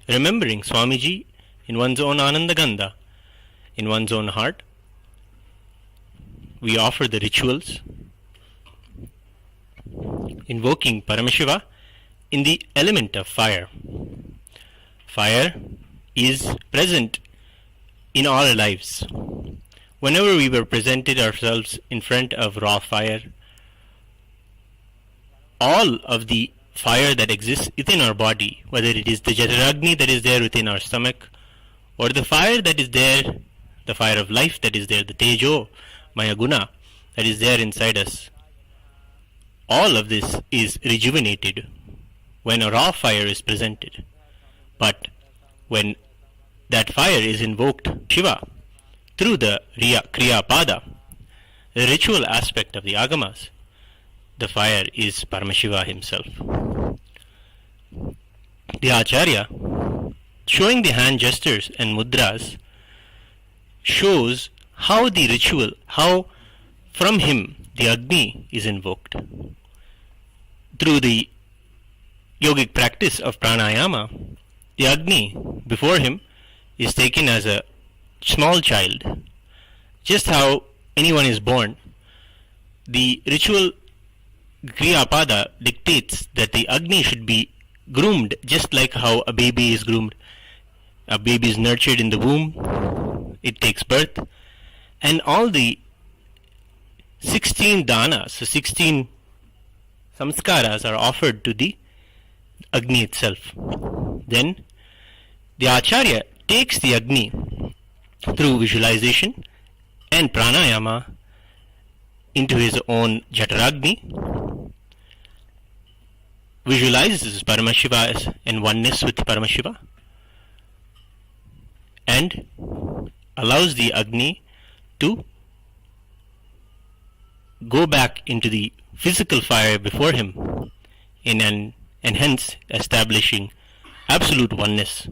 remembering Swamiji in one's own Anandagandha, in one's own heart. We offer the rituals, invoking Paramashiva in the element of fire. Fire is present in all our lives. Whenever we were presented ourselves in front of raw fire, all of the fire that exists within our body, whether it is the Jataragni that is there within our stomach, or the fire that is there, the fire of life that is there, the Tejo, Maya Guna that is there inside us, all of this is rejuvenated when a raw fire is presented. But when that fire is invoked Shiva through the Kriya Pada, the ritual aspect of the Agamas, the fire is Paramashiva himself. The Acharya, showing the hand gestures and mudras, shows how the ritual, how from him the Agni is invoked. Through the yogic practice of pranayama, the Agni before him is taken as a small child. Just how anyone is born, the ritual Kriyapada dictates that the Agni should be groomed just like how a baby is groomed. A baby is nurtured in the womb, it takes birth, and all the 16 danas, so 16 samskaras are offered to the Agni itself. Then the Acharya takes the Agni through visualization and pranayama into his own Jataragni, visualizes Paramashiva as in oneness with Paramashiva, and allows the Agni to go back into the physical fire before him and hence establishing absolute oneness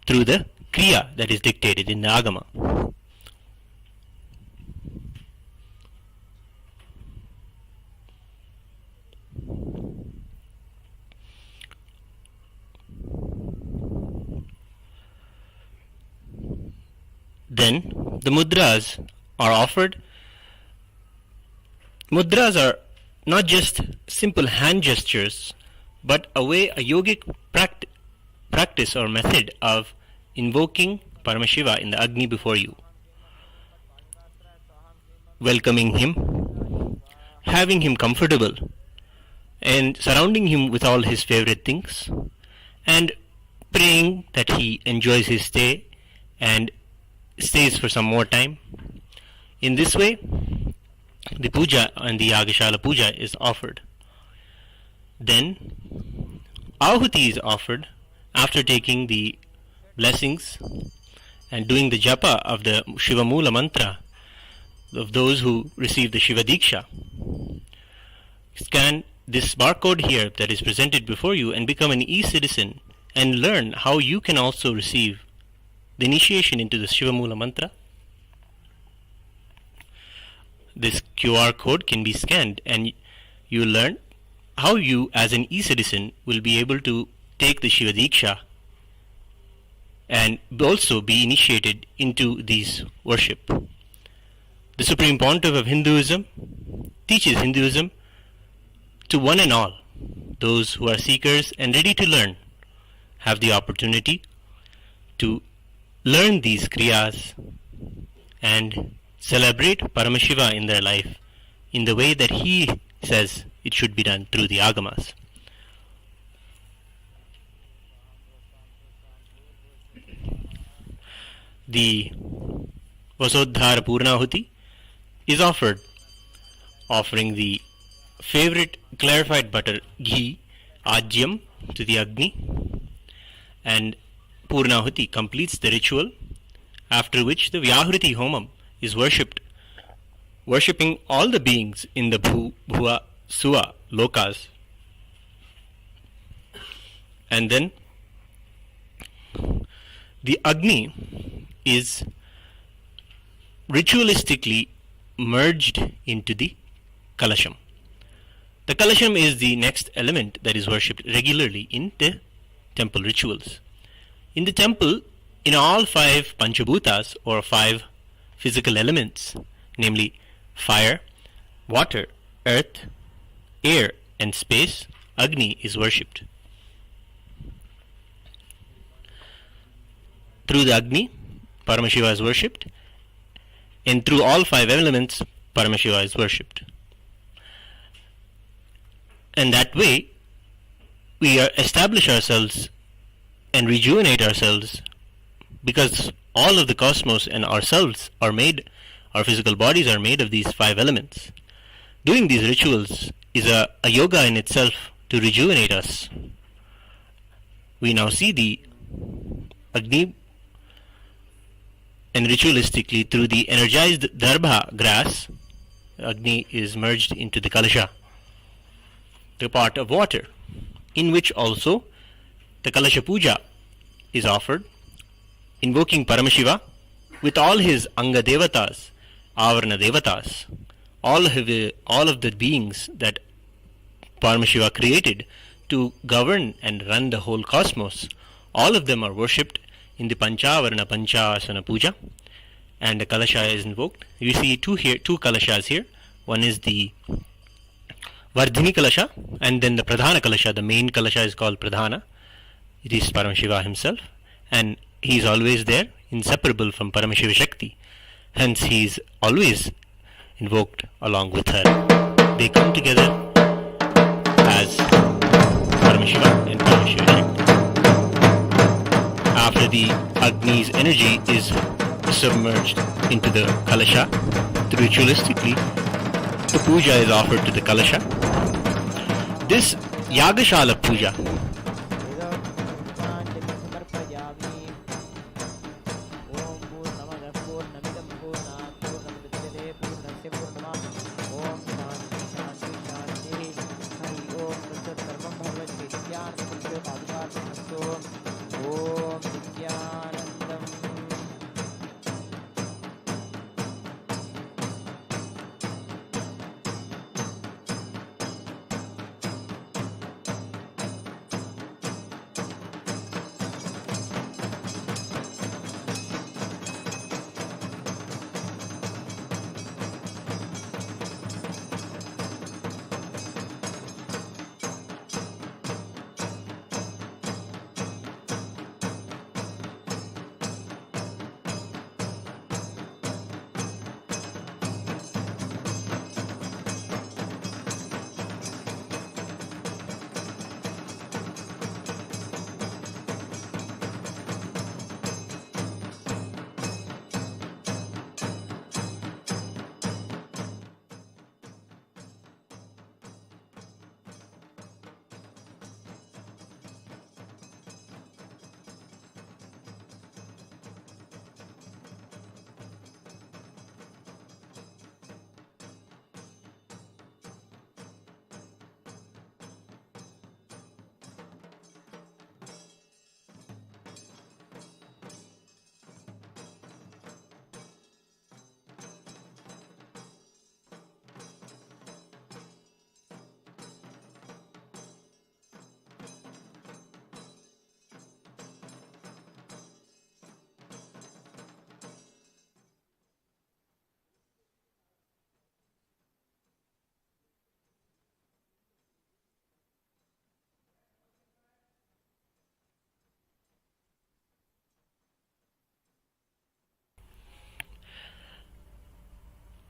through the Kriya that is dictated in the Agama. Then the mudras are offered. Mudras are not just simple hand gestures, but a yogic practice or method of invoking Paramashiva in the Agni before you, welcoming him, having him comfortable, and surrounding him with all his favorite things, and praying that he enjoys his stay and stays for some more time. In this way, the puja and the Yagashala puja is offered. Then Ahuti is offered after taking the blessings and doing the japa of the Shiva Mula mantra of those who receive the Shiva Diksha. Scan this barcode here that is presented before you and become an e-citizen and learn how you can also receive the initiation into the Shiva Mula mantra. This QR code can be scanned and you learn how you as an e-citizen will be able to take the Shiva Diksha and also be initiated into these worship. The Supreme Pontiff of Hinduism teaches Hinduism to one and all. Those who are seekers and ready to learn have the opportunity to learn these kriyas and celebrate Paramashiva in their life in the way that he says it should be done through the Agamas. The Vasodhara Purnahuti is offered, offering the favorite clarified butter ghee, Ajyam, to the Agni, and Purnahuti completes the ritual, after which the Vyahriti Homam is worshipping all the beings in the Bhuva, Suva, Lokas. And then the Agni is ritualistically merged into the Kalasham. The Kalasham is the next element that is worshipped regularly in the temple rituals. In the temple, in all five Panchabhutas or five physical elements, namely fire, water, earth, air, and space, Agni is worshipped. Through the Agni, Paramashiva is worshipped, and through all five elements, Paramashiva is worshipped. And that way, we establish ourselves and rejuvenate ourselves, because all of the cosmos and ourselves are made, our physical bodies are made of these five elements. Doing these rituals is a yoga in itself to rejuvenate us. We now see the Agni, and ritualistically through the energized darbha grass, Agni is merged into the kalasha, the pot of water, in which also the kalasha puja is offered, invoking Paramashiva with all his anga devatas, avarana devatas, all of the beings that Paramashiva created to govern and run the whole cosmos. All of them are worshipped in the Panchavarana Panchasana Puja, and the Kalasha is invoked. You see two Kalashas here. One is the Vardhini Kalasha, and then the Pradhana Kalasha. The main Kalasha is called Pradhana. It is Paramashiva himself, and he is always there, inseparable from Paramashiva Shakti. Hence he is always invoked along with her. They come together as Paramashiva and Paramashiva Shakti. After the Agni's energy is submerged into the Kalasha, ritualistically the puja is offered to the Kalasha. This Yagashala puja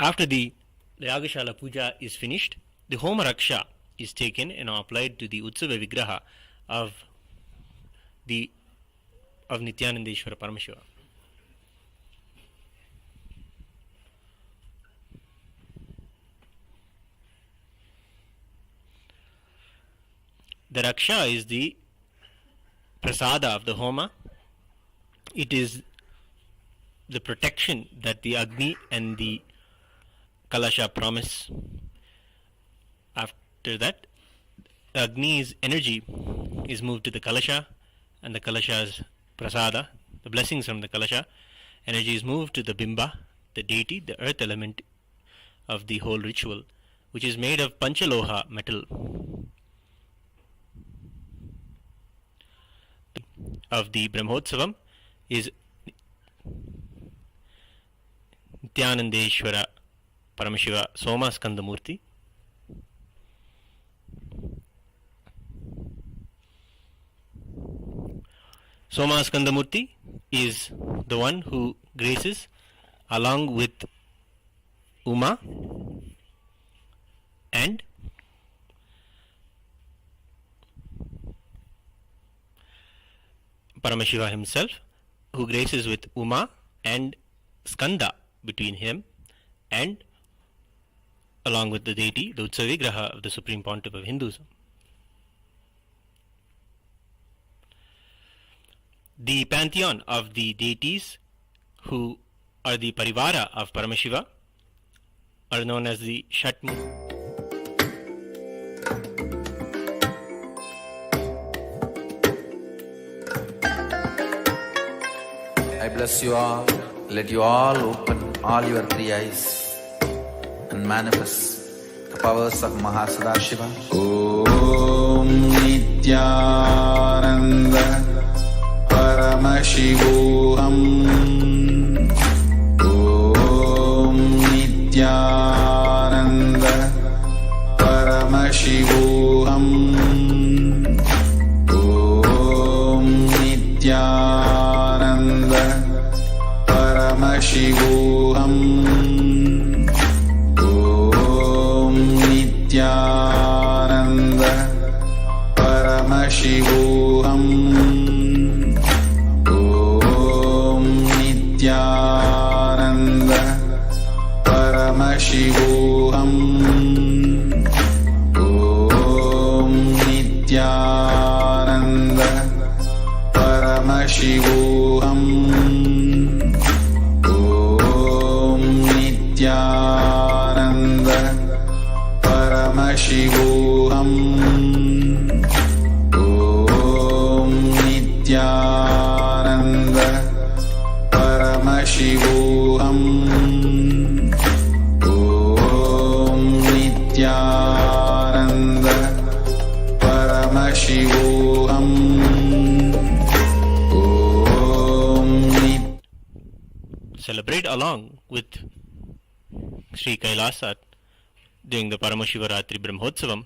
After the Yagashala puja is finished, the Homa Raksha is taken and applied to the Utsava Vigraha of Nithyanandeshwara Paramashiva. The Raksha is the prasada of the Homa. It is the protection that the Agni and the Kalasha promise. After that, Agni's energy is moved to the Kalasha, and the Kalasha's prasada, the blessings from the Kalasha, energy is moved to the Bimba, the deity, the earth element of the whole ritual, which is made of Panchaloha metal. of the Brahmotsavam is Nithyanandeshwara Paramashiva Shatmurty. Shatmurty is the one who graces along with Uma and Paramashiva himself, who graces with Uma and Skanda between him and along with the deity, the Utsav Vigraha of the Supreme Pontiff of Hinduism. The pantheon of the deities who are the Parivara of Paramashiva are known as the Shatmurty. I bless you all. Let you all open all your three eyes and manifest the powers of MahaParamashiva. Om Nithyananda Paramashivam. Om Nithyananda Paramashivam. Om Nithyananda Paramashivam. Om Nithyananda Paramashivam. Om Nithyananda Paramashivam. Om Nithyananda Paramashivam. Om Nithyananda Paramashivam. Om Nithyananda Paramashivam. Om Nithyananda Paramashivam. Celebrate along with Sri Kailasat during the Paramashivaratri Brahmotsavam.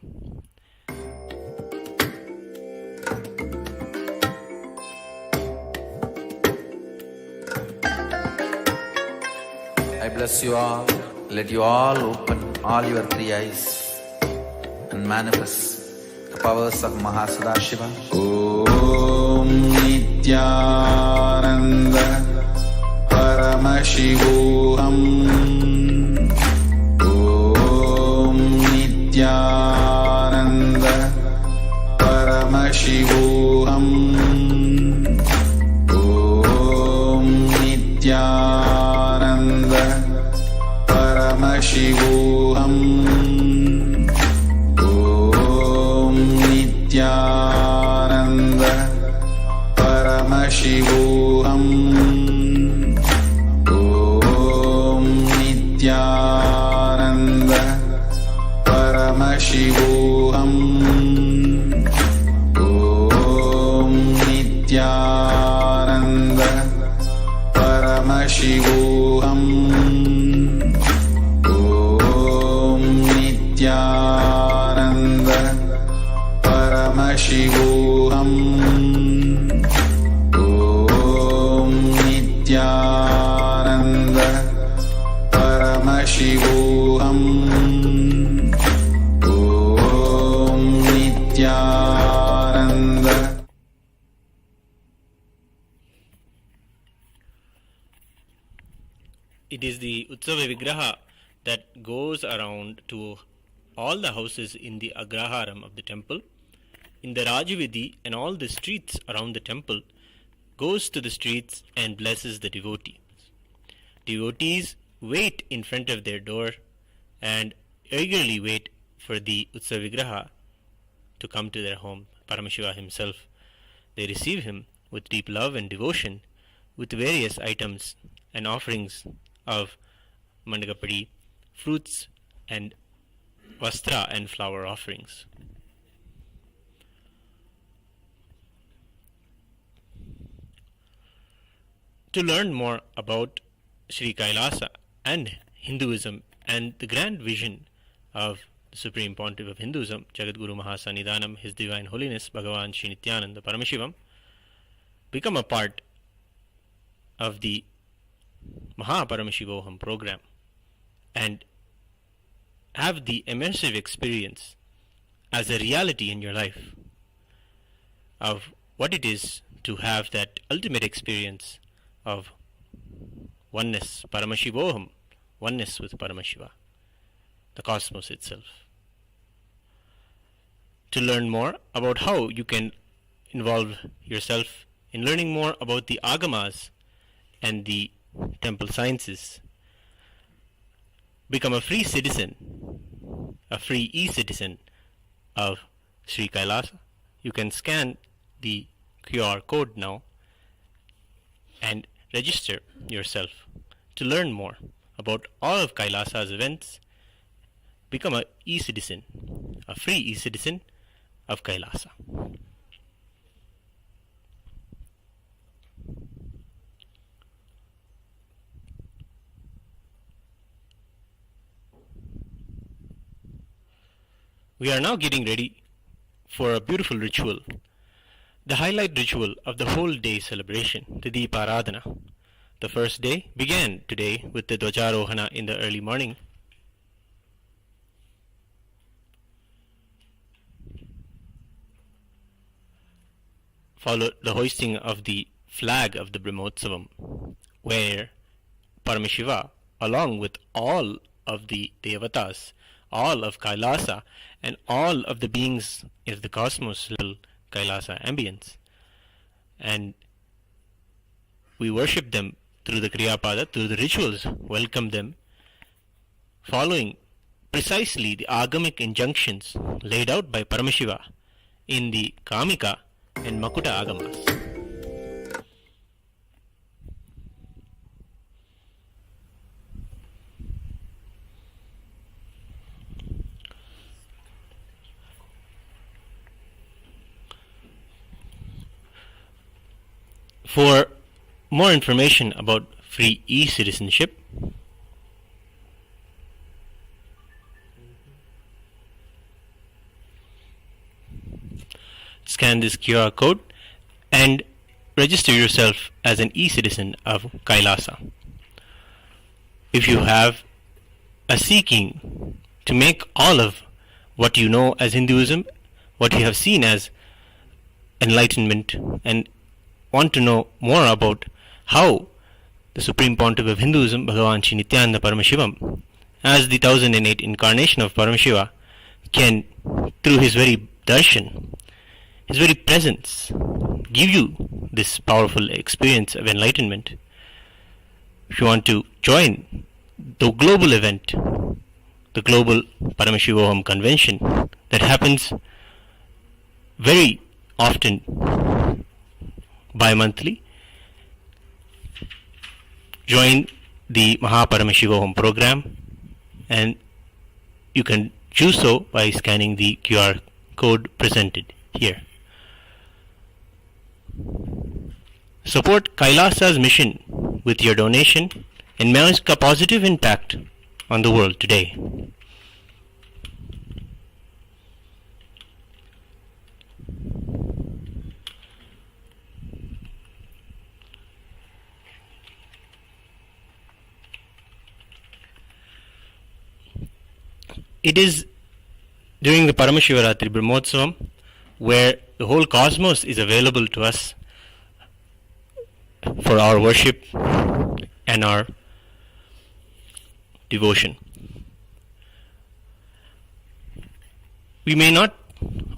I bless you all. Let you all open all your three eyes and manifest the powers of MahaParamashiva. Om Nithyananda Paramashivam. Om Nithyananda Paramashivam. Om Nithyananda Paramashivam. Om Nithyananda Paramashivam. Om Nithyananda Paramashivam. Om Nithyananda Paramashivam. Om Nithyananda Paramashivam. Om Nithyananda Paramashivam. Om Nithyananda. It is the Utsava Vigraha that goes around to all the houses in the Agraharam of the temple, in the Rajavidhi and all the streets around the temple, goes to the streets and blesses the devotees. Devotees wait in front of their door and eagerly wait for the Utsava Vigraha to come to their home, Paramashiva himself. They receive him with deep love and devotion, with various items and offerings of mandagapadi, fruits and vastra and flower offerings. To learn more about Sri Kailasa and Hinduism and the grand vision of the Supreme Pontiff of Hinduism, Jagadguru Mahasannidhanam, His Divine Holiness Bhagavan Sri Nithyananda Paramashivam, become a part of the MahaParamashivoham program and have the immersive experience as a reality in your life of what it is to have that ultimate experience of oneness, Paramashivoham, oneness with Paramashiva, the cosmos itself. To learn more about how you can involve yourself in learning more about the agamas and the temple sciences, become a free citizen, a free e-citizen of Sri Kailasa. You can scan the QR code now and register yourself to learn more about all of Kailasa's events. Become a e-citizen, a free e-citizen of Kailasa. We are now getting ready for a beautiful ritual, the highlight ritual of the whole day celebration, the Deeparathana. The first day began today with the Dwajarohana in the early morning. Followed the hoisting of the flag of the Brahmotsavam, where Paramashiva, along with all of the Devatas, all of Kailasa, and all of the beings of the cosmos, little Kailasa ambience, and we worship them through the Kriyapada, through the rituals, welcome them, following precisely the agamic injunctions laid out by Paramashiva in the Kamika and Makuta agamas. For more information about free e-citizenship, scan this QR code and register yourself as an e-citizen of Kailasa. If you have a seeking to make all of what you know as Hinduism, what you have seen as enlightenment, and want to know more about how the Supreme Pontiff of Hinduism, Bhagavan Sri Nithyananda Paramashivam, as the 1008 incarnation of Paramashiva, can, through his very darshan, his very presence, give you this powerful experience of enlightenment. If you want to join the global event, the global Paramashivoham convention that happens very often bi-monthly, join the MahaParamashivoham program, and you can do so by scanning the QR code presented here. Support Kailasa's mission with your donation and make a positive impact on the world today. It is during the Paramashivaratri Brahmotsavam where the whole cosmos is available to us for our worship and our devotion. We may not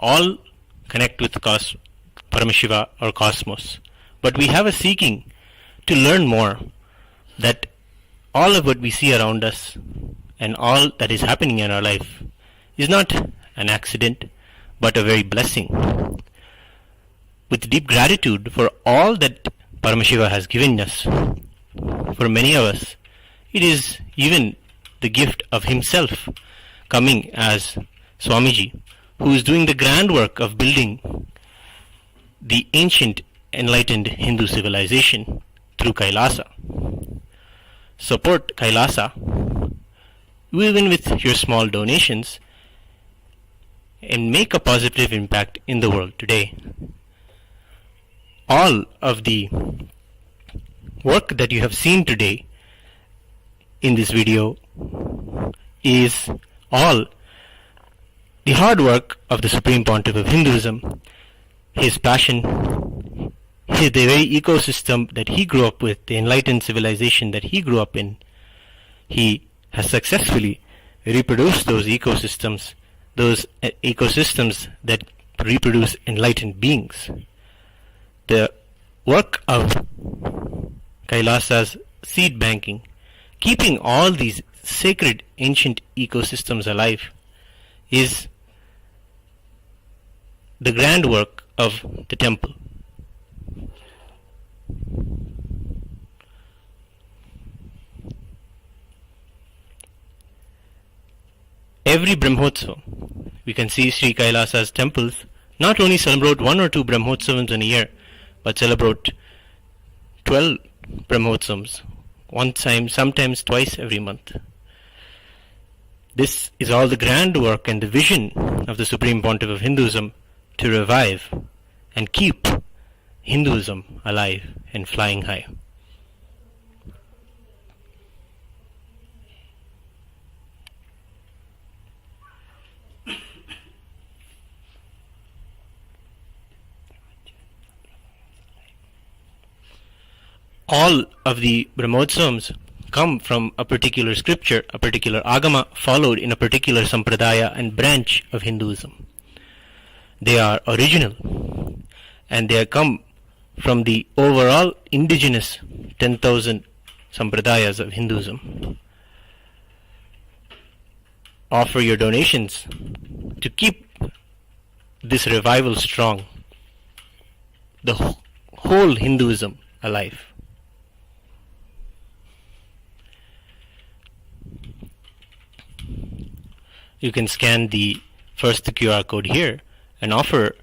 all connect with Paramashiva or cosmos, but we have a seeking to learn more, that all of what we see around us and all that is happening in our life is not an accident but a very blessing. With deep gratitude for all that Paramashiva has given us, for many of us it is even the gift of himself coming as Swamiji, who is doing the grand work of building the ancient enlightened Hindu civilization, through Kailasa. Support Kailasa even with your small donations and make a positive impact in the world today. All of the work that you have seen today in this video is all the hard work of the Supreme Pontiff of Hinduism, his passion, the very ecosystem that he grew up with, the enlightened civilization that he grew up in. He has successfully reproduced those ecosystems that reproduce enlightened beings. The work of Kailasa's seed banking, keeping all these sacred ancient ecosystems alive, is the grand work of the temple. Every Brahmotsavam, we can see Sri Kailasa's temples not only celebrate 1 or 2 Brahmotsavams in a year, but celebrate 12 Brahmotsavams, one time, sometimes twice every month. This is all the grand work and the vision of the Supreme Pontiff of Hinduism to revive and keep Hinduism alive and flying high. All of the Brahmotsavams come from a particular scripture, a particular agama followed in a particular sampradaya and branch of Hinduism. They are original and they come from the overall indigenous 10,000 sampradayas of Hinduism. Offer your donations to keep this revival strong, the whole Hinduism alive. You can scan the first QR code here and offer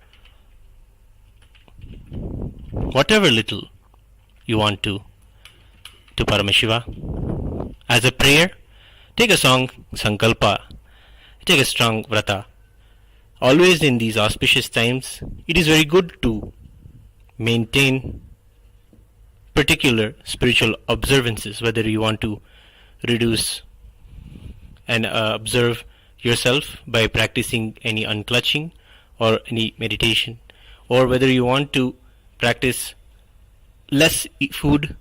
whatever little you want to Paramashiva. As a prayer, take a song, Sankalpa, take a strong vrata. Always in these auspicious times, it is very good to maintain particular spiritual observances, whether you want to reduce and observe yourself by practicing any unclutching or any meditation, or whether you want to practice less food,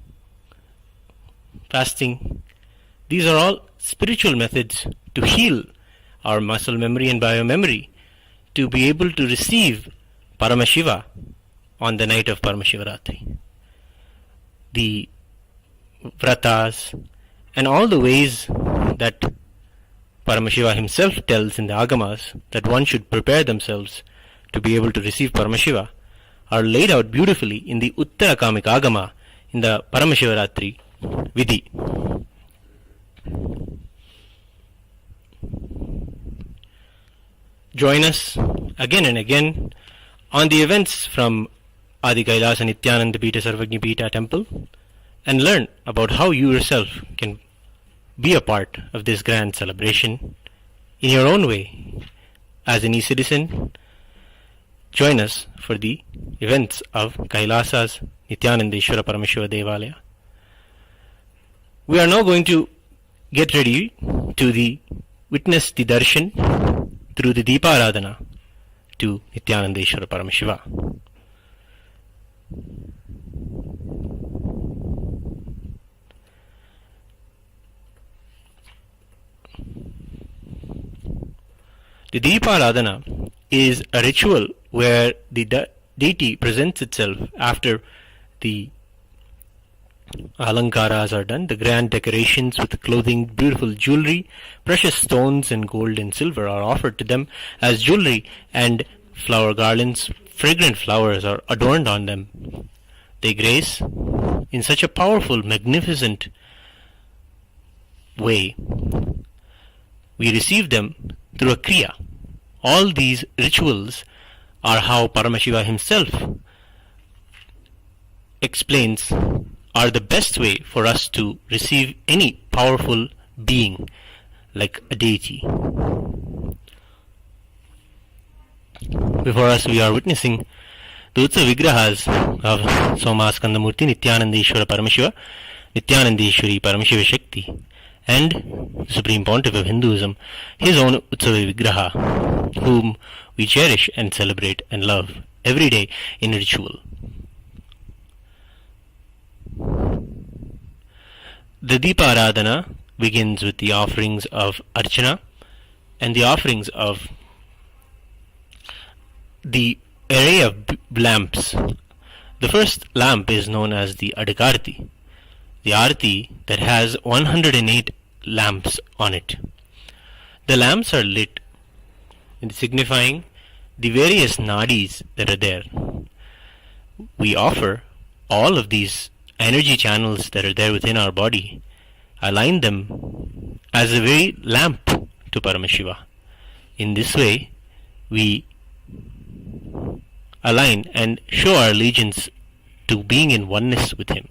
fasting. These are all spiritual methods to heal our muscle memory and biomemory, to be able to receive Paramashiva on the night of Paramashivaratri. The vratas and all the ways that Paramashiva himself tells in the Agamas that one should prepare themselves to be able to receive Paramashiva are laid out beautifully in the Uttarakamik Agama in the Paramashivaratri Vidhi. Join us again and again on the events from Adi Kailasa Nithyananda Pita Sarvagni Pita Temple and learn about how you yourself can be a part of this grand celebration in your own way. As an e-citizen, join us for the events of Kailasa's Nithyanandeshwara Paramashiva Devalaya. We are now going to get ready to witness the darshan through the Deeparathana to Nithyanandeshwara Paramashiva. The Deeparathana is a ritual where the deity presents itself after the Alankaras are done. The grand decorations with clothing, beautiful jewelry, precious stones and gold and silver are offered to them as jewelry, and flower garlands, fragrant flowers are adorned on them. They grace in such a powerful, magnificent way. We receive them through a kriya. All these rituals are how Paramashiva himself explains are the best way for us to receive any powerful being like a deity. Before us we are witnessing the Utsav Vigrahas of Somas Kandamurti, Nithyananda Paramashiva, Nithyanandeshwari Paramashiva Shakti, and the Supreme Pontiff of Hinduism, his own Utsava Vigraha, whom we cherish and celebrate and love every day in ritual. The Deeparathana begins with the offerings of Archana and the offerings of the array of lamps. The first lamp is known as the Adakarti, the Arti that has 108 lamps on it. The lamps are lit, signifying the various nadis that are there. We offer all of these energy channels that are there within our body, align them as a very lamp to Paramashiva. In this way, we align and show our allegiance to being in oneness with Him.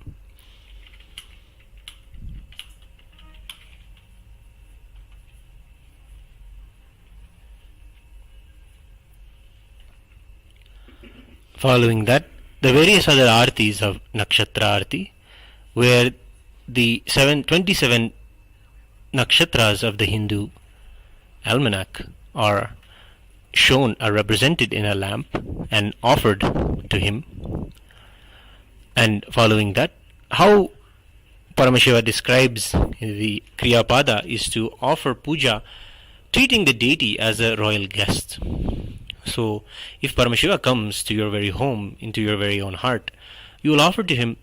Following that, the various other artis of Nakshatra Arti, where the 27 nakshatras of the Hindu almanac are shown, are represented in a lamp and offered to him. And following that, how Paramashiva describes the Kriyapada is to offer puja, treating the deity as a royal guest. So, if Paramashiva comes to your very home, into your very own heart, you will offer to him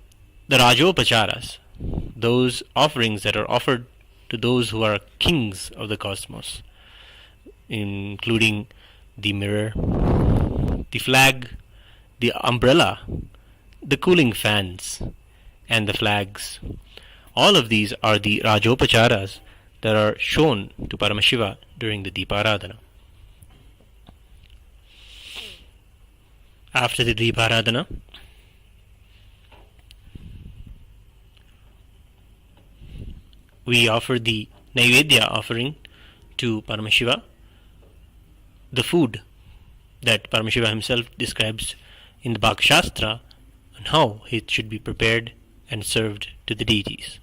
the Rajopacharas, those offerings that are offered to those who are kings of the cosmos, including the mirror, the flag, the umbrella, the cooling fans, and the flags. All of these are the Rajopacharas that are shown to Paramashiva during the Deeparadhana. After the Deeparadhana, we offer the Naivedya offering to Paramashiva, the food that Paramashiva himself describes in the Bhakti Shastra and how it should be prepared and served to the deities.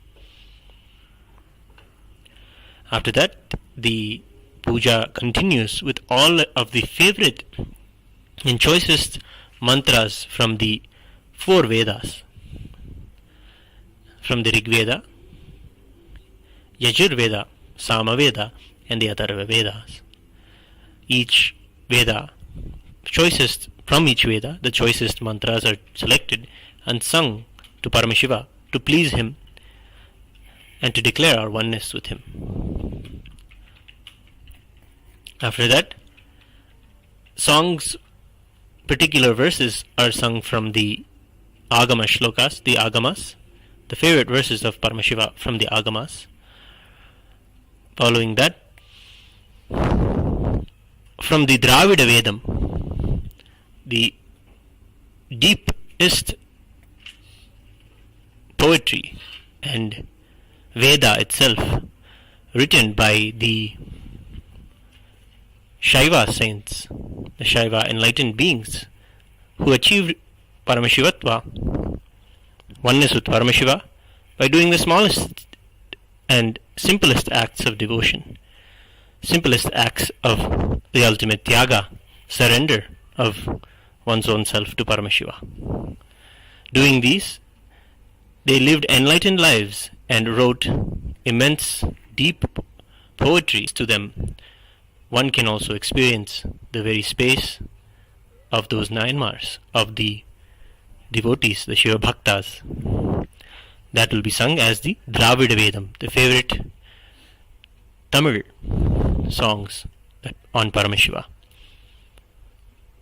After that, the puja continues with all of the favorite and choicest mantras from the 4 Vedas, from the Rig Veda, Yajur Veda, Sama Veda, and the Atharva Vedas. Each Veda, from each Veda, the choicest mantras are selected and sung to Paramashiva to please him and to declare our oneness with him. After that, songs, particular verses are sung from the Agama Shlokas, the Agamas, the favorite verses of Paramashiva from the Agamas. Following that, from the Dravida Vedam, the deepest poetry and Veda itself, written by the Shaiva saints, the Shaiva enlightened beings who achieved Paramashivatva, oneness with Paramashiva, by doing the smallest and simplest acts of devotion, simplest acts of the ultimate Tyaga, surrender of one's own self to Paramashiva. Doing these, they lived enlightened lives and wrote immense, deep poetry to them. One can also experience the very space of those 9 Mars of the devotees, the Shiva Bhaktas. That will be sung as the Dravida Vedam, the favorite Tamil songs on Paramashiva.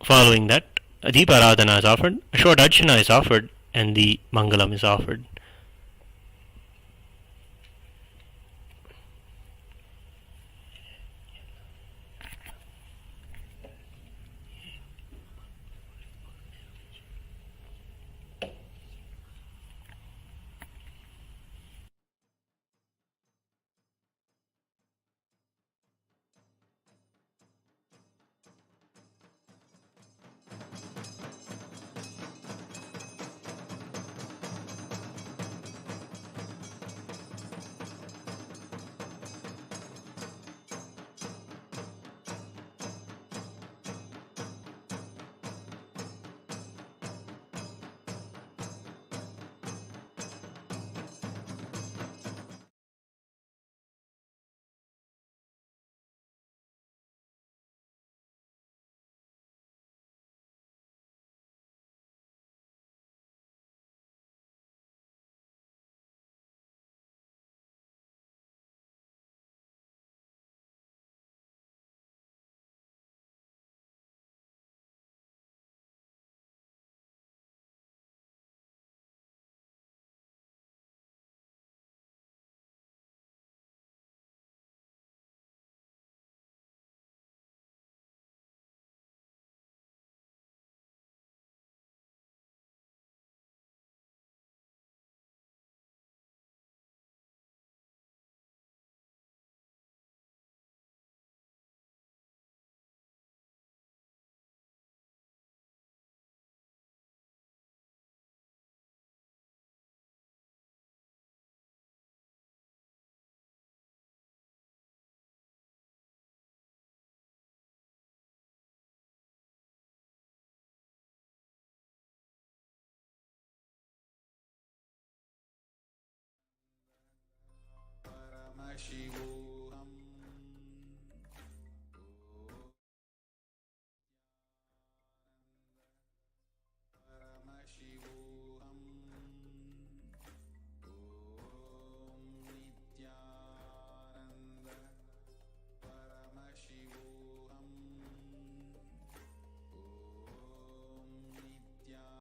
Following that, a Deeparadhana is offered, a short Archana is offered, and the Mangalam is offered. Shivo